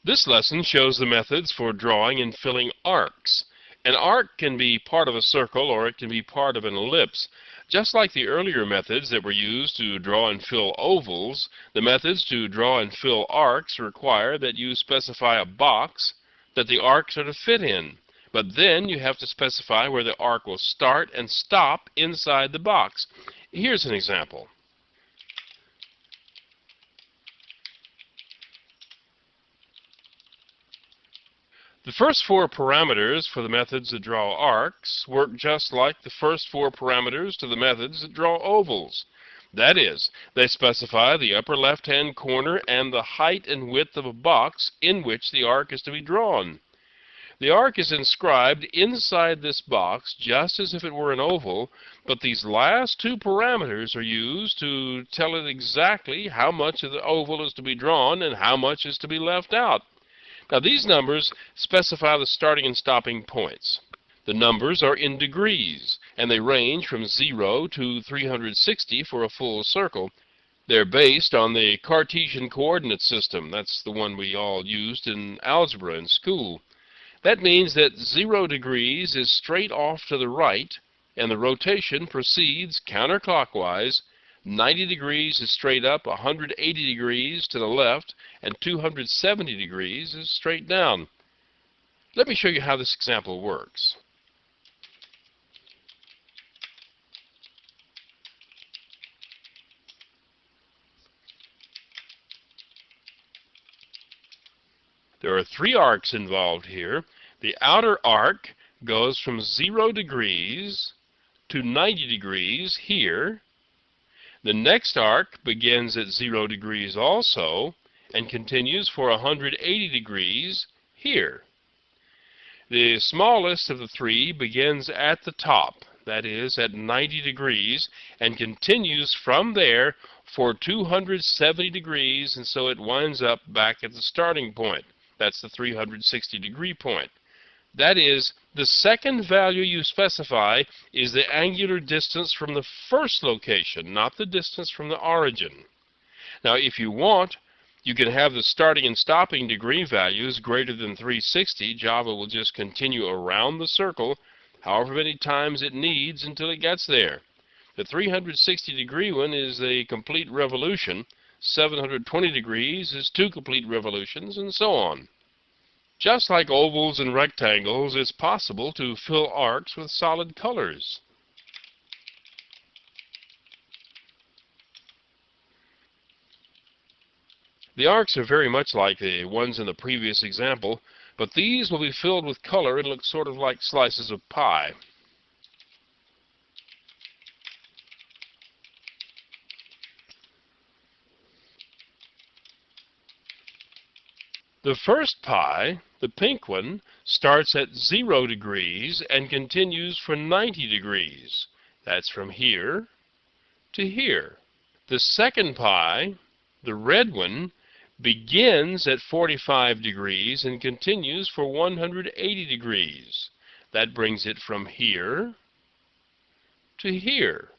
This lesson shows the methods for drawing and filling arcs. An arc can be part of a circle or it can be part of an ellipse. Just like the earlier methods that were used to draw and fill ovals, the methods to draw and fill arcs require that you specify a box that the arcs are to fit in. But then you have to specify where the arc will start and stop inside the box. Here's an example. The first four parameters for the methods that draw arcs work just like the first four parameters to the methods that draw ovals. That is, they specify the upper left-hand corner and the height and width of a box in which the arc is to be drawn. The arc is inscribed inside this box just as if it were an oval, but these last two parameters are used to tell it exactly how much of the oval is to be drawn and how much is to be left out. Now these numbers specify the starting and stopping points. The numbers are in degrees, and they range from 0 to 360 for a full circle. They're based on the Cartesian coordinate system. That's the one we all used in algebra in school. That means that 0 degrees is straight off to the right, and the rotation proceeds counterclockwise. 90 degrees is straight up, 180 degrees to the left, and 270 degrees is straight down. Let me show you how this example works. There are three arcs involved here. The outer arc goes from 0 degrees to 90 degrees here. The next arc begins at 0 degrees also and continues for 180 degrees here. The smallest of the three begins at the top, that is at 90 degrees, and continues from there for 270 degrees, and so it winds up back at the starting point. That's the 360 degree point. That is, the second value you specify is the angular distance from the first location, not the distance from the origin. Now, if you want, you can have the starting and stopping degree values greater than 360. Java will just continue around the circle however many times it needs until it gets there. The 360 degree one is a complete revolution. 720 degrees is 2 complete revolutions, and so on. Just like ovals and rectangles, it's possible to fill arcs with solid colors. The arcs are very much like the ones in the previous example, but these will be filled with color and look sort of like slices of pie. The first pie, the pink one, starts at 0 degrees and continues for 90 degrees. That's from here to here. The second pie, the red one, begins at 45 degrees and continues for 180 degrees. That brings it from here to here.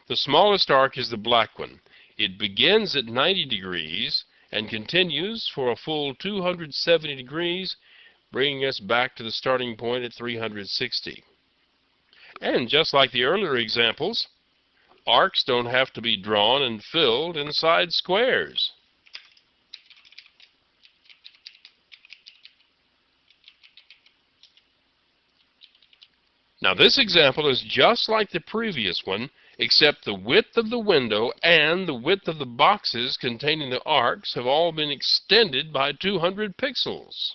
The smallest arc is the black one. It begins at 90 degrees and continues for a full 270 degrees, bringing us back to the starting point at 360. And just like the earlier examples, arcs don't have to be drawn and filled inside squares. Now this example is just like the previous one, except the width of the window and the width of the boxes containing the arcs have all been extended by 200 pixels.